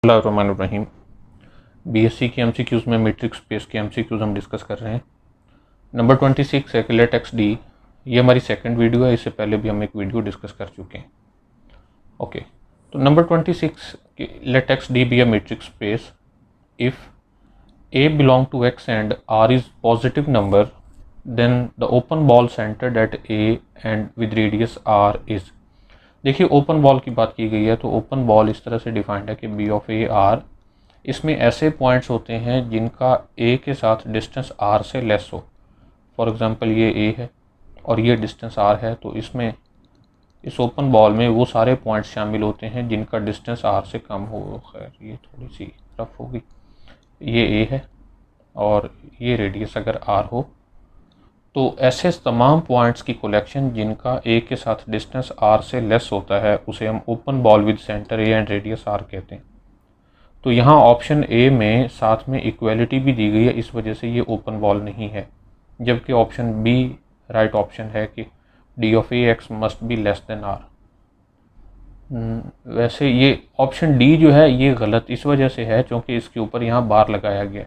बिस्मिल्लाहिर्रहमानिर्रहीम। बीएससी के एमसीक्यूज़ में मैट्रिक्स स्पेस के एमसीक्यूज़ हम डिस्कस कर रहे हैं। नंबर 26 है कि लेट एक्स डी। ये हमारी सेकंड वीडियो है, इससे पहले भी हम एक वीडियो डिस्कस कर चुके हैं। ओके, तो number 26 let X D be a matrix space if A belong to X and R is positive number then the open ball centred at A and with radius R is. देखिए, open ball की बात की गई है, तो open ball इस तरह से डिफाइंड है कि बी ऑफ ए आर, इसमें ऐसे पॉइंट्स होते हैं जिनका ए के साथ डिस्टेंस आर से लेस हो। फॉर एग्जांपल ये ए है और ये डिस्टेंस आर है, तो इसमें इस ओपन बॉल में वो सारे पॉइंट्स शामिल होते हैं जिनका डिस्टेंस आर से कम हो। खैर, ये थोड़ी सी रफ होगी। ये ए है और ये रेडियस अगर आर हो, तो ऐसे तमाम पॉइंट्स की कलेक्शन जिनका ए के साथ डिस्टेंस आर से लेस होता है उसे हम open ball with centre A and radius R कहते हैं। तो यहाँ ऑप्शन ए में साथ में इक्वलिटी भी दी गई है, इस वजह से ये ओपन बॉल नहीं है, जबकि ऑप्शन बी राइट ऑप्शन है कि D of A X must be less than R. वैसे ये ऑप्शन डी जो है ये गलत इस वजह से है क्योंकि इसके ऊपर यहाँ बार लगाया गया।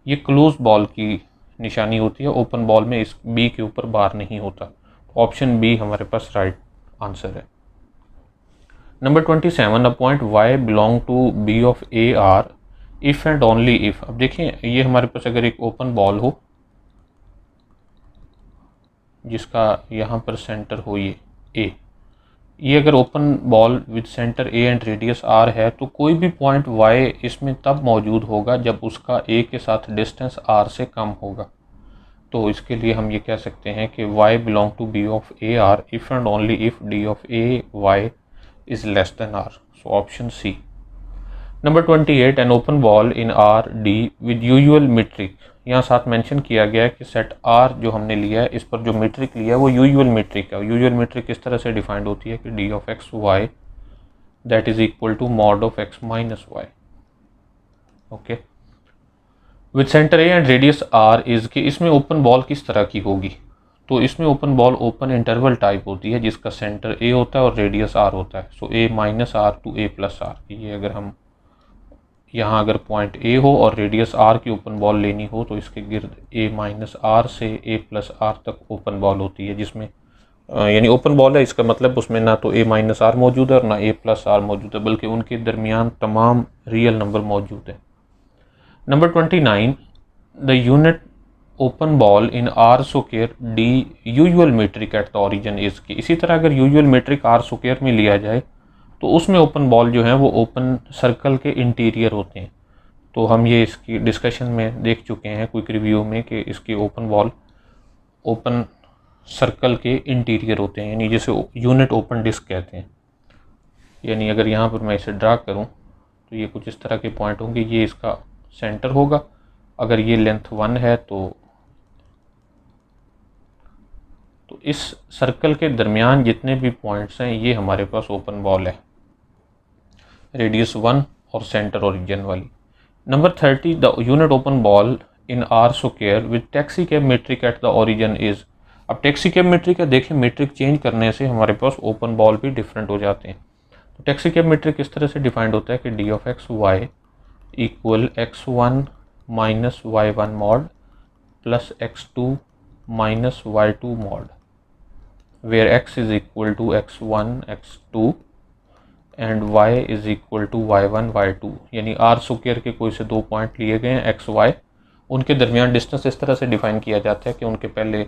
ये क्लोज बॉल की निशानी होती है, ओपन बॉल में इस बी के ऊपर बार नहीं होता। ऑप्शन बी हमारे पास राइट आंसर है। Number 27 a point y belong to B of A R if and only if. अब देखिए, ये हमारे पास अगर एक ओपन बॉल हो जिसका यहाँ पर सेंटर हो ये अगर open ball with centre A and radius R है, तो कोई भी पॉइंट y इसमें तब मौजूद होगा जब उसका ए के साथ डिस्टेंस आर से कम होगा। तो इसके लिए हम ये कह सकते हैं कि y belong to B of A R if and only if D of A Y is less than R. So option C. Number 28 an open ball in R D with usual metric। यहाँ साथ mention किया गया है कि set R जो हमने लिया है इस पर जो मीट्रिक लिया है वो यूजुअल मीट्रिक है। यूजुअल मीट्रिक इस तरह से डिफाइंड होती है कि D of X Y that is equal to mod of X minus Y. Okay, with centre A and radius R is कि इसमें ओपन बॉल किस तरह की होगी। तो इसमें open ball open interval type होती है जिसका सेंटर ए होता है और रेडियस आर होता है। So A minus R to A plus R. ये अगर हम यहाँ अगर पॉइंट ए हो और रेडियस आर की ओपन बॉल लेनी हो तो इसके गिर्द ए माइनस आर से ए प्लस आर तक ओपन बॉल होती है, जिसमें यानी ओपन बॉल है, इसका मतलब उसमें ना तो ए माइनस आर मौजूद है और ना ए प्लस आर मौजूद है, बल्कि उनके दरमियान तमाम रियल नंबर मौजूद है। Number 29 the unit open ball in are square D usual metric at the origin is की। इसी तरह अगर यूजुअल मीट्रिक आर स्क्वायर में लिया जाए तो उसमें ओपन बॉल जो है वो ओपन सर्कल के इंटीरियर होते हैं। तो हम ये इसकी डिस्कशन में देख चुके हैं क्विक रिव्यू में कि इसकी ओपन बॉल ओपन सर्कल के इंटीरियर होते हैं, यानी जिसे यूनिट ओपन डिस्क कहते हैं। यानी अगर यहाँ पर मैं इसे ड्रा करूँ तो ये कुछ इस तरह के पॉइंट होंगे, ये इसका सेंटर होगा। अगर ये लेंथ 1 है तो इस सर्कल के दरमियान जितने भी पॉइंट्स हैं ये हमारे पास ओपन बॉल है, रेडियस 1 और सेंटर ओरिजिन वाली। Number 30 the unit open ball in are square with taxi cap metric at the origin is. अब टैक्सी कैप मीट्रिक है, देखिए मीट्रिक चेंज करने से हमारे पास ओपन बॉल भी डिफरेंट हो जाते हैं। तो टैक्सी कैप मीट्रिक इस तरह से डिफाइंड होता है कि D of X Y equal x1 minus y1 mod plus x2 minus y2 mod, where x is equal to x1 x2 and y is equal to y1 y2। यानी are square के कोई से दो point लिए गए हैं x y, उनके दरमियान डिस्टेंस इस तरह से डिफाइन किया जाता है कि उनके पहले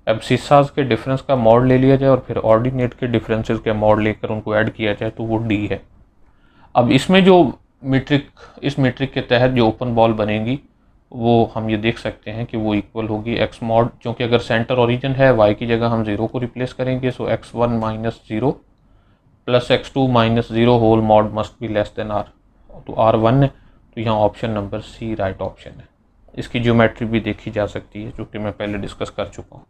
एब्सिसाज के डिफरेंस का मॉड ले लिया जाए और फिर ऑर्डिनेट के डिफरेंसेस के मॉड लेकर उनको ऐड किया जाए तो वो d है। अब इसमें जो इस मीट्रिक के तहत जो ओपन बॉल बनेगी वो हम ये देख सकते हैं कि वो इक्वल होगी एक्स मॉड, क्योंकि अगर सेंटर ओरिजिन है y की जगह हम 0 को रिप्लेस करेंगे। So x1 minus 0 plus x2 minus 0 whole mod must be less than r। तो r 1 है, तो यहाँ option number C right option है। इसकी ज्योमेट्री भी देखी जा सकती है जो कि मैं पहले डिस्कस कर चुका हूँ।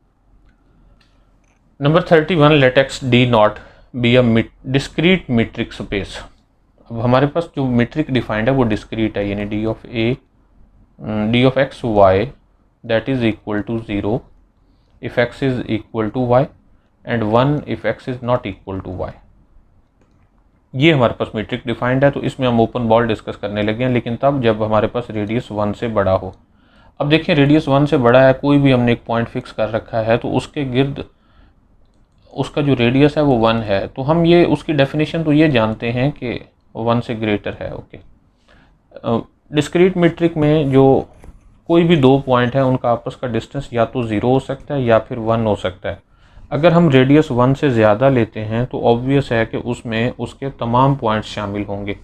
Number 31 let X D not be a discrete metric space. अब हमारे पास जो मीट्रिक डिफाइंड है वो डिस्क्रीट है, यानी D of X Y that is equal to 0 if X is equal to Y and 1 if X is not equal to Y. ये हमारे पास metric defined है, तो इसमें हम ओपन बॉल डिस्कस करने लगे हैं, लेकिन तब जब हमारे पास रेडियस 1 से बड़ा हो। अब देखिए रेडियस 1 से बड़ा है, कोई भी हमने एक पॉइंट फिक्स कर रखा है, तो उसके गिर्द उसका जो रेडियस है वो 1 है, तो हम ये उसकी डेफिनेशन तो ये जानते हैं कि 1 से ग्रेटर है। ओके, डिस्क्रीट मीट्रिक में जो कोई भी दो पॉइंट है उनका आपस का डिस्टेंस या तो 0 हो सकता है या फिर 1 हो सकता है। अगर हम रेडियस 1 से ज़्यादा लेते हैं तो ऑब्वियस है कि उसमें उसके तमाम पॉइंट्स शामिल होंगे,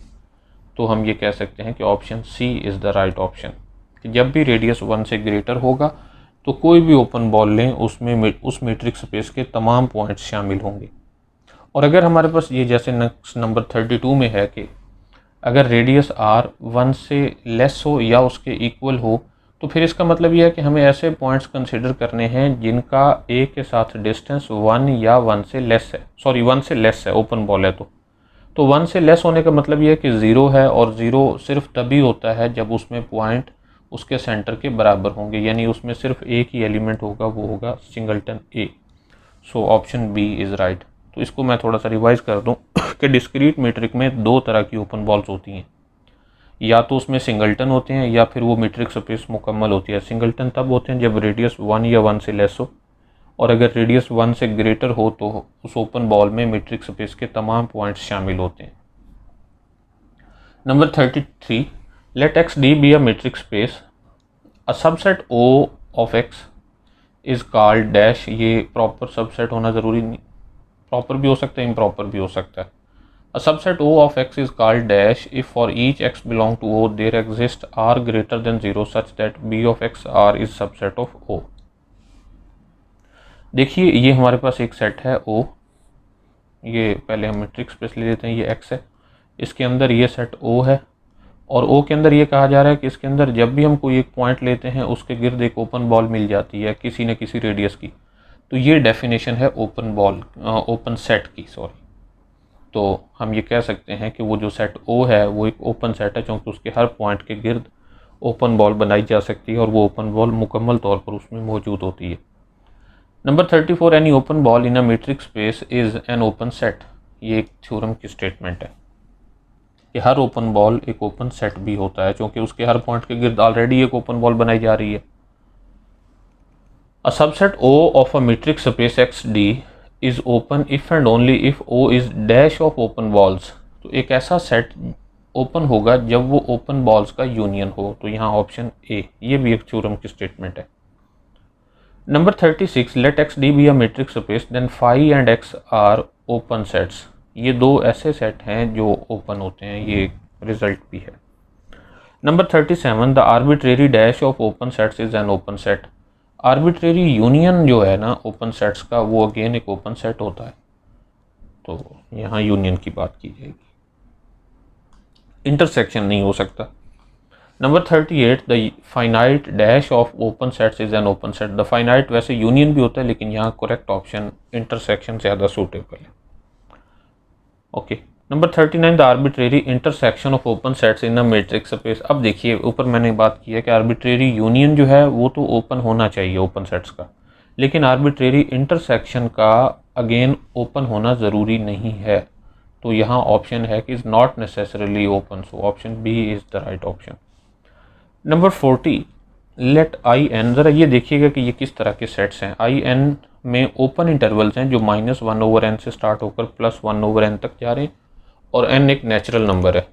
तो हम ये कह सकते हैं कि option C is the right option, कि जब भी रेडियस 1 से ग्रेटर होगा तो कोई भी ओपन बॉल लें उसमें उस मीट्रिक स्पेस के तमाम पॉइंट्स शामिल होंगे। और अगर हमारे पास ये जैसे नेक्स्ट नंबर 32 में है कि अगर रेडियस आर 1 से लेस हो या उसके इक्वल हो, तो फिर इसका मतलब यह है कि हमें ऐसे पॉइंट्स कंसिडर करने हैं जिनका ए के साथ डिस्टेंस 1 या 1 से लेस है, 1 से लेस है, ओपन बॉल है तो 1 से लेस होने का मतलब यह है कि 0 है, और 0 सिर्फ तभी होता है जब उसमें पॉइंट उसके सेंटर के बराबर होंगे, यानी उसमें सिर्फ एक ही एलिमेंट होगा, वो होगा singleton A. So option B is right. तो इसको मैं थोड़ा सा रिवाइज कर दूं कि डिस्क्रीट मीट्रिक में दो तरह की ओपन बॉल्स होती हैं, या तो उसमें सिंगलटन होते हैं या फिर वो मीट्रिक स्पेस मुकम्मल होती है। सिंगलटन तब होते हैं जब रेडियस 1 या 1 से लेस हो, और अगर रेडियस 1 से ग्रेटर हो तो उस ओपन बॉल में मीट्रिक स्पेस के तमाम पॉइंट्स शामिल होते हैं। Number 33, let X D be a metric space, a subset O of X is called dash. ये प्रॉपर सबसेट होना ज़रूरी नहीं, प्रॉपर भी हो सकता है, इम्प्रॉपर भी हो सकता है। A subset O of X is called dash if for each X belong to O there exists R greater than 0 such that B of X R is subset of O। देखिए ये हमारे पास एक set है O, ये पहले हम metric space ले लेते हैं, ये X है, इसके अंदर ये सेट O है, और O के अंदर ये कहा जा रहा है कि इसके अंदर जब भी हम कोई एक पॉइंट लेते हैं उसके गिर्द एक ओपन बॉल मिल जाती है किसी न किसी रेडियस की। तो ये डेफिनेशन है ओपन बॉल ओपन सेट की, सॉरी। तो हम ये कह सकते हैं कि वो जो सेट O है वो एक ओपन सेट है, क्योंकि उसके हर पॉइंट के गिर्द ओपन बॉल बनाई जा सकती है और वो ओपन बॉल मुकम्मल तौर पर उसमें मौजूद होती है। Number 34, any open ball in a metric space is an open set. ये एक थ्योरम की स्टेटमेंट है कि हर ओपन बॉल एक ओपन सेट भी होता है, क्योंकि उसके हर पॉइंट के गिर्द ऑलरेडी एक ओपन बॉल बनाई जा रही है। A subset O of a metric space X D is open if and only if O is dash of open balls. तो एक ऐसा सेट ओपन होगा जब वो ओपन बॉल्स का यूनियन हो, तो यहाँ ऑप्शन ए, ये भी एक थ्योरम की स्टेटमेंट है। Number 36, let X D be a metric space then phi and X are open sets. ये दो ऐसे सेट हैं जो ओपन होते हैं, ये रिजल्ट भी है। Number 37, the arbitrary dash of open sets is an open set. Arbitrary union जो है ना ओपन सेट्स का, वो अगेन एक ओपन सेट होता है, तो यहाँ यूनियन की बात की जाएगी, इंटरसेक्शन नहीं हो सकता। Number 38, the finite dash of open sets is an open set. The finite वैसे यूनियन भी होता है, लेकिन यहाँ करेक्ट ऑप्शन इंटरसेक्शन ज़्यादा सूटेबल है। Okay, number 39, the arbitrary intersection of open sets in a matrix space. अब देखिए ऊपर मैंने बात की है कि आर्बिट्रेरी यूनियन जो है वो तो ओपन होना चाहिए ओपन सेट्स का, लेकिन आर्बिट्रेरी इंटरसेक्शन का अगेन ओपन होना ज़रूरी नहीं है, तो यहाँ ऑप्शन है कि is not necessarily open, so option B is the right option. Number 40, let I N, ज़रा ये देखिएगा कि ये किस तरह के सेट्स हैं। आई एन में ओपन इंटरवल्स हैं जो -1/n से स्टार्ट होकर +1/n तक जा रहे हैं, और n एक नेचुरल नंबर है।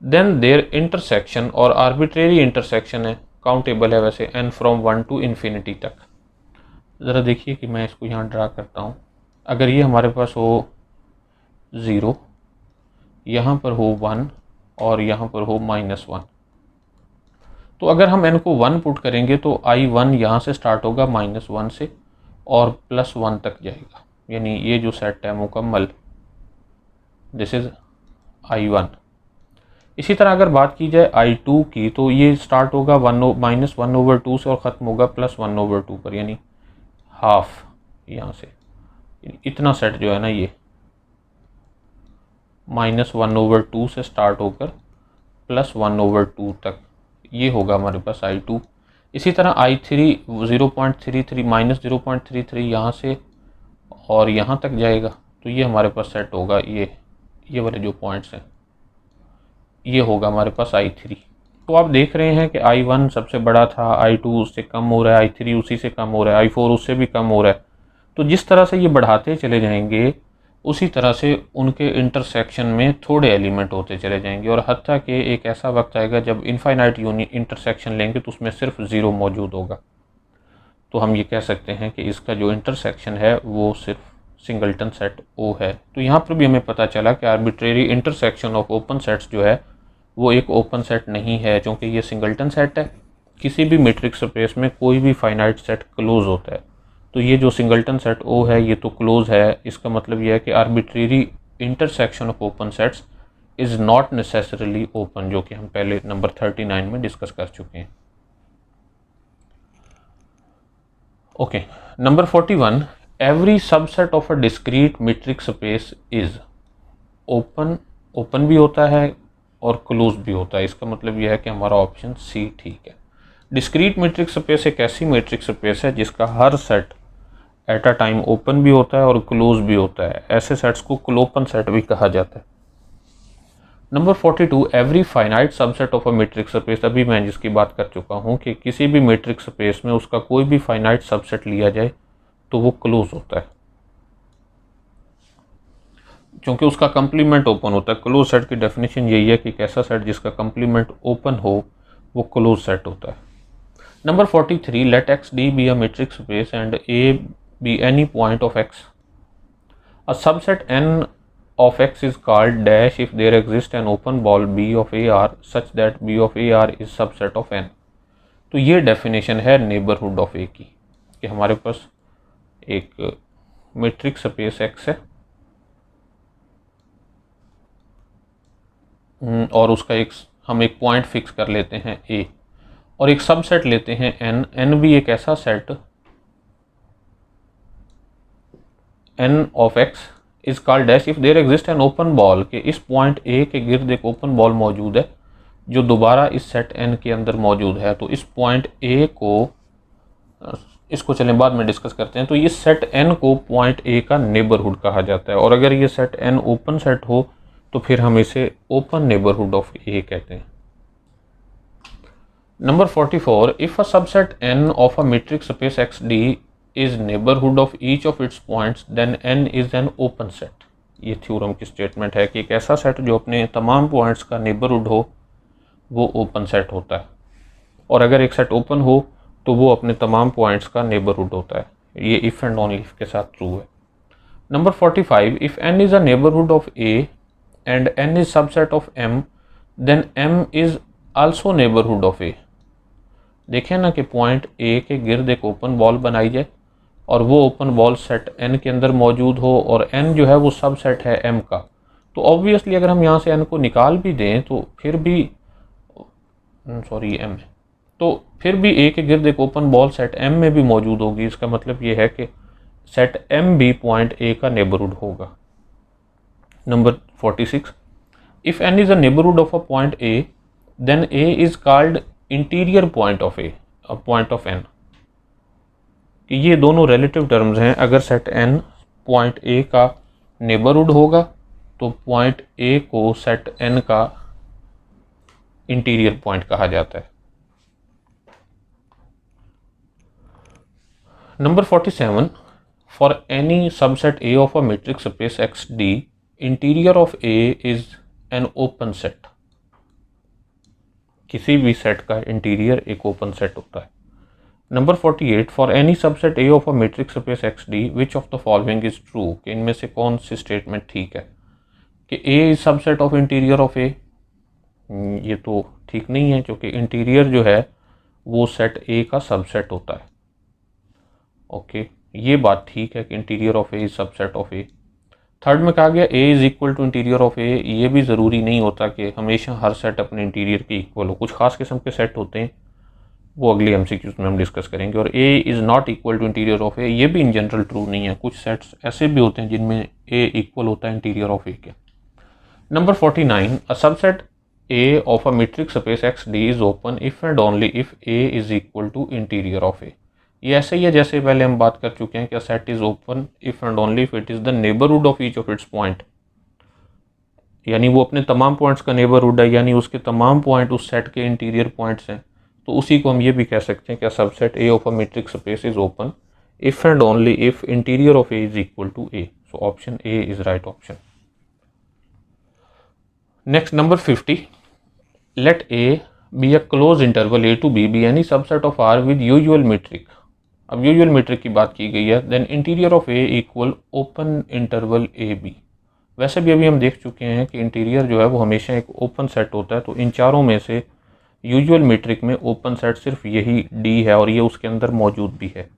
देन देयर इंटरसेक्शन, और आर्बिट्रेरी इंटरसेक्शन है, काउंटेबल है वैसे, n फ्रॉम 1 टू इन्फिनिटी तक। ज़रा देखिए कि मैं इसको यहाँ ड्रा करता हूँ। अगर ये हमारे पास हो 0, यहाँ पर हो 1 और यहाँ पर हो -1, तो अगर हम n को 1 पुट करेंगे तो I1 यहाँ से स्टार्ट होगा -1 से और +1 तक जाएगा, यानी ये जो सेट है मुकम्मल, दिस इज़ I1। इसी तरह अगर बात की जाए I2 की, तो ये स्टार्ट होगा -1/2 से और ख़त्म होगा +1/2 पर, यानी हाफ यहाँ से। इतना सेट जो है ना ये -1/2 से स्टार्ट होकर +1/2 तक, ये होगा हमारे पास I2। इसी तरह I3 0.33 -0.33 यहाँ से और यहाँ तक जाएगा, तो ये हमारे पास सेट होगा ये ये वाले जो पॉइंट्स हैं, ये होगा हमारे पास I3। तो आप देख रहे हैं कि I1 सबसे बड़ा था, I2 उससे कम हो रहा है, I3 उसी से कम हो रहा है, I4 उससे भी कम हो रहा है। तो जिस तरह से ये बढ़ाते चले जाएंगे उसी तरह से उनके इंटरसेक्शन में थोड़े एलिमेंट होते चले जाएंगे, और हत्ता कि एक ऐसा वक्त आएगा जब इनफाइनाइट इंटरसेक्शन लेंगे तो उसमें सिर्फ ज़ीरो मौजूद होगा। तो हम ये कह सकते हैं कि इसका जो इंटरसेक्शन है वो सिर्फ सिंगल्टन सेट O है। तो यहाँ पर भी हमें पता चला कि arbitrary intersection of open sets जो है वो एक ओपन सेट नहीं है, क्योंकि ये सिंगल्टन सेट है। किसी भी मीट्रिक स्पेस में कोई भी फाइनाइट सेट क्लोज होता है, तो ये जो सिंगल्टन सेट O है ये तो क्लोज है। इसका मतलब ये है कि arbitrary intersection of open sets is not necessarily open, जो कि हम पहले नंबर 39 में डिस्कस कर चुके हैं। Okay, number 41, every subset of a discrete metric space is open. Open भी होता है और क्लोज भी होता है। इसका मतलब यह है कि हमारा ऑप्शन सी ठीक है। डिस्क्रीट मीट्रिक स्पेस एक ऐसी मीट्रिक स्पेस है जिसका हर set at a time open भी होता है और क्लोज भी होता है। ऐसे सेट्स को क्लोपन सेट भी कहा जाता है। Number 42, every finite subset of a metric space. अभी मैं जिसकी बात कर चुका हूँ कि किसी भी मीट्रिक स्पेस में उसका कोई भी फाइनाइट सबसेट लिया जाए तो वो क्लोज होता है, क्योंकि उसका कंप्लीमेंट ओपन होता है। क्लोज सेट की डेफिनेशन यही है कि एक ऐसा सेट जिसका कंप्लीमेंट ओपन हो वो क्लोज सेट होता है। Number 43, let X D be a metric space and A be any point of X. A subset N of x is called dash if there exists an open ball B of AR such that B of AR is subset of n। तो ये definition है neighbourhood of ए की, कि हमारे पास एक metric space x है और उसका हम एक पॉइंट फिक्स कर लेते हैं A, और एक सबसेट लेते हैं n। n भी एक ऐसा set n of x is called dash if there exist an open ball, के इस पॉइंट ए के गिर्द एक ओपन बॉल मौजूद है जो दोबारा इस सेट एन के अंदर मौजूद है। तो इस पॉइंट ए को, इसको चलें बाद में डिस्कस करते हैं। तो ये सेट एन को पॉइंट ए का नेबरहुड कहा जाता है, और अगर ये सेट एन ओपन सेट हो तो फिर हम इसे ओपन नेबरहुड ऑफ ए कहते हैं। Number 44, if a subset N of a metric space X D is neighborhood of each of its points then n is an open set। ये theorem की statement है कि एक ऐसा सेट जो अपने तमाम पॉइंट्स का नेबरहुड हो वो ओपन सेट होता है, और अगर एक सेट ओपन हो तो वो अपने तमाम पॉइंट्स का नेबरहुड होता है। ये इफ एंड ओनली इफ के साथ ट्रू है। Number 45, if n is a neighbourhood of a and n is subset of m then m is also neighbourhood of a। देखें ना कि पॉइंट a के गिर्द एक ओपन बॉल बनाई जाए और वो ओपन बॉल सेट n के अंदर मौजूद हो, और n जो है वो सब सेट है m का। तो ऑब्वियसली अगर हम यहाँ से n को निकाल भी दें तो फिर भी m है, तो फिर भी a के गिर्द एक ओपन बॉल सेट m में भी मौजूद होगी। इसका मतलब ये है कि सेट m भी पॉइंट a का नेबरहुड होगा। Number 46, if n is a neighbourhood of a point a then a is called interior point of a, point of n। कि ये दोनों रिलेटिव टर्म्स हैं। अगर सेट n पॉइंट A का neighbourhood होगा तो पॉइंट A को सेट n का इंटीरियर पॉइंट कहा जाता है। Number 47, for any subset A of a metric space X the interior of A is an open set. किसी भी सेट का इंटीरियर एक ओपन सेट होता है। Number 48, for any subset A of a metric space X D which of the following is true. कि इनमें से कौन सी स्टेटमेंट ठीक है कि A is subset of interior of A। ये तो ठीक नहीं है, क्योंकि इंटीरियर जो है वो सेट A का सबसेट होता है। ओके, ये बात ठीक है कि interior of A is subset of A। Third में कहा गया A is equal to interior of A। ये भी ज़रूरी नहीं होता कि हमेशा हर सेट अपने इंटीरियर के इक्वल हो। कुछ खास किस्म के सेट होते हैं, वो अगली MCQs में हम डिस्कस करेंगे। और A is not equal to interior of A, ये भी इन जनरल ट्रू नहीं है। कुछ सेट्स ऐसे भी होते हैं जिनमें A इक्वल होता है इंटीरियर ऑफ A के। Number 49, a subset A of a metric space X D is open if and only if A is equal to interior of A। ये ऐसे ही है जैसे पहले हम बात कर चुके हैं कि set is open if and only if it is the neighbourhood of each of its point. यानी वो अपने तमाम पॉइंट्स का नेबरहुड है, यानी उसके तमाम पॉइंट उस सेट के इंटीरियर पॉइंट्स हैं, तो उसी को हम ये भी कह सकते हैं कि subset A of a metric space is open if and only if interior of A is equal to A. So option A is right option. Next number 50, let A B a close interval A to B any subset of R with usual metric. अब usual metric की बात की गई है, then interior of A equal open interval A B. वैसे भी अभी हम देख चुके हैं कि इंटीरियर जो है वो हमेशा एक ओपन सेट होता है, तो इन चारों में से यूजुअल मीट्रिक में ओपन सेट सिर्फ यही डी है और ये उसके अंदर मौजूद भी है,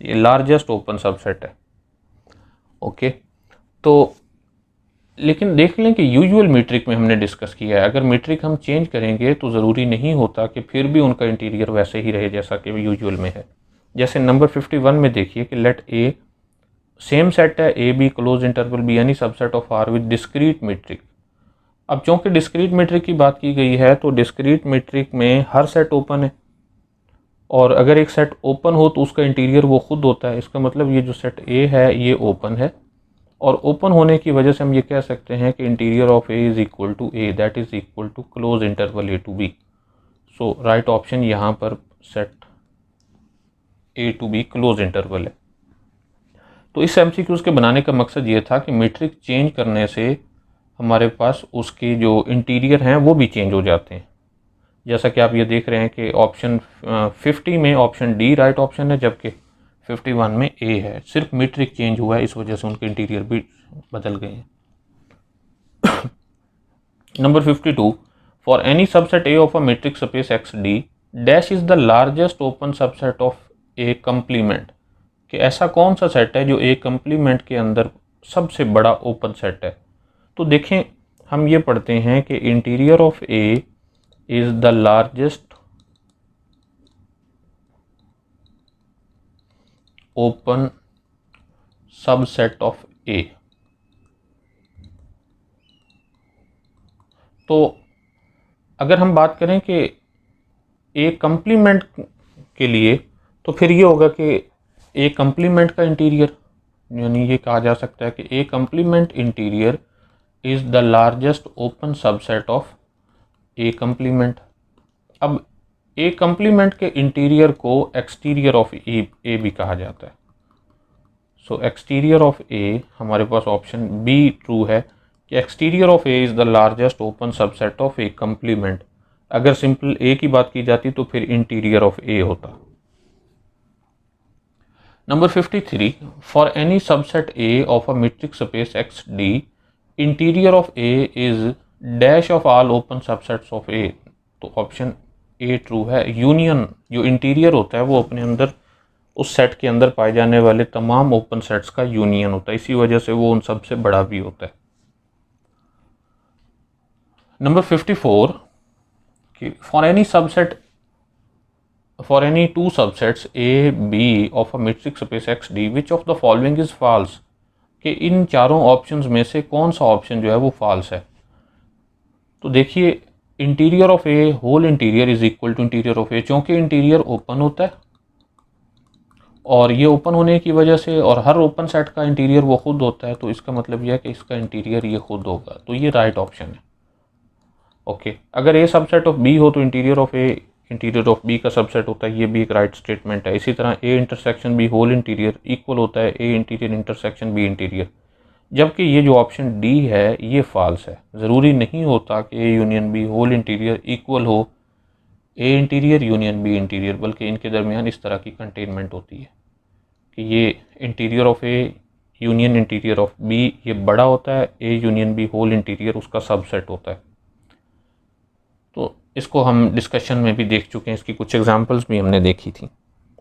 ये लार्जेस्ट ओपन सबसेट है। ओके, तो लेकिन देख लें कि यूजुअल मीट्रिक में हमने डिस्कस किया है, अगर मीट्रिक हम चेंज करेंगे तो ज़रूरी नहीं होता कि फिर भी उनका इंटीरियर वैसे ही रहे जैसा कि यूजुअल में है। जैसे नंबर 51 में देखिए कि लेट ए सेम सेट है A B close interval B any subset of R with discrete metric. अब चूंकि डिस्क्रीट मीट्रिक की बात की गई है तो डिस्क्रीट मीट्रिक में हर सेट ओपन है, और अगर एक सेट ओपन हो तो उसका इंटीरियर वो खुद होता है। इसका मतलब ये जो सेट ए है ये ओपन है, और ओपन होने की वजह से हम ये कह सकते हैं कि interior of A is equal to A, that is equal to close interval A to B. So right option यहाँ पर set A to B close interval है। तो इस एमसीक्यूज के बनाने का मकसद ये था कि मीट्रिक चेंज करने से हमारे पास उसके जो इंटीरियर हैं वो भी चेंज हो जाते हैं। जैसा कि आप ये देख रहे हैं कि ऑप्शन 50 में ऑप्शन डी राइट ऑप्शन है, जबकि 51 में ए है। सिर्फ मीट्रिक चेंज हुआ है, इस वजह से उनके इंटीरियर भी बदल गए हैं। Number 52, for any subset A of a metric space X D dash is the largest open subset of A complement. कि ऐसा कौन सा सेट है जो ए कंप्लीमेंट के अंदर सबसे बड़ा ओपन सेट है। तो देखें, हम ये पढ़ते हैं कि interior of A is the largest open subset of A. तो अगर हम बात करें कि ए कंप्लीमेंट के लिए, तो फिर ये होगा कि ए कंप्लीमेंट का इंटीरियर, यानी ये कहा जा सकता है कि A complement interior is the largest open subset of A complement. अब ए कंप्लीमेंट के इंटीरियर को एक्सटीरियर ऑफ ए भी कहा जाता है। सो एक्सटीरियर ऑफ ए, हमारे पास ऑप्शन बी ट्रू है कि exterior of A is the largest open subset of A complement. अगर सिंपल ए की बात की जाती तो फिर इंटीरियर ऑफ ए होता। Number 53, for any subset A of a metric space X the interior of A is dash of all open subsets of A. तो option A true है। यूनियन जो इंटीरियर होता है वो अपने अंदर उस सेट के अंदर पाए जाने वाले तमाम ओपन सेट्स का यूनियन होता है, इसी वजह से वो उन सबसे बड़ा भी होता है। नंबर 54, कि for any two subsets A, B of a metric space X D, which of the following is false? कि इन चारों ऑप्शंस में से कौन सा ऑप्शन जो है वो फॉल्स है। तो देखिए, interior of A whole interior is equal to interior of A, क्योंकि इंटीरियर ओपन होता है और ये ओपन होने की वजह से, और हर ओपन सेट का इंटीरियर वो खुद होता है, तो इसका मतलब यह है कि इसका इंटीरियर ये खुद होगा, तो ये राइट ऑप्शन है। ओके, अगर ए सबसेट ऑफ बी हो तो interior of A interior of B का सबसेट होता है, ये भी एक राइट स्टेटमेंट है। इसी तरह A intersection B whole interior equal होता है A interior intersection B interior, जबकि ये जो ऑप्शन डी है ये फॉल्स है। ज़रूरी नहीं होता कि A union B whole interior equal हो A interior union B interior, बल्कि इनके दरमियान इस तरह की कंटेनमेंट होती है कि ये interior of A union interior of B ये बड़ा होता है, A union B whole interior उसका सबसेट होता है। तो इसको हम डिस्कशन में भी देख चुके हैं, इसकी कुछ एग्जांपल्स भी हमने देखी थी।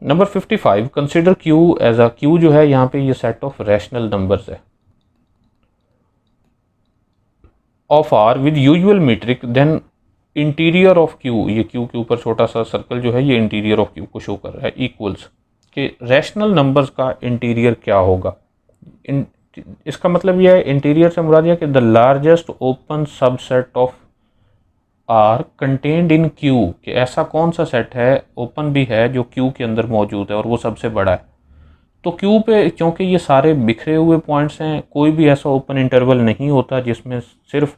Number 55, consider Q as a, Q जो है यहाँ पे ये सेट ऑफ रैशनल नंबर्स है of R with usual metric, then interior of Q, ये क्यू के ऊपर छोटा सा सर्कल जो है ये इंटीरियर ऑफ क्यू को शो कर रहा है, इक्वल्स के रैशनल नंबर्स का इंटीरियर क्या होगा। इसका मतलब यह है, इंटीरियर से मुराद यह कि the largest open subset of R contained in Q, कि ऐसा कौन सा सेट है ओपन भी है जो क्यू के अंदर मौजूद है और वो सबसे बड़ा है। तो क्यू पे क्योंकि ये सारे बिखरे हुए पॉइंट्स हैं, कोई भी ऐसा ओपन इंटरवल नहीं होता जिसमें सिर्फ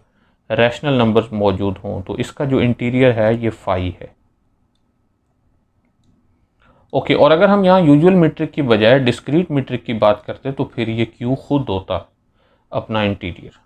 रैशनल नंबर्स मौजूद हों, तो इसका जो इंटीरियर है ये फाई है। ओके, और अगर हम यहाँ यूजुअल मीट्रिक की बजाय डिस्क्रीट मीट्रिक की बात करते तो फिर ये क्यू खुद होता अपना इंटीरियर।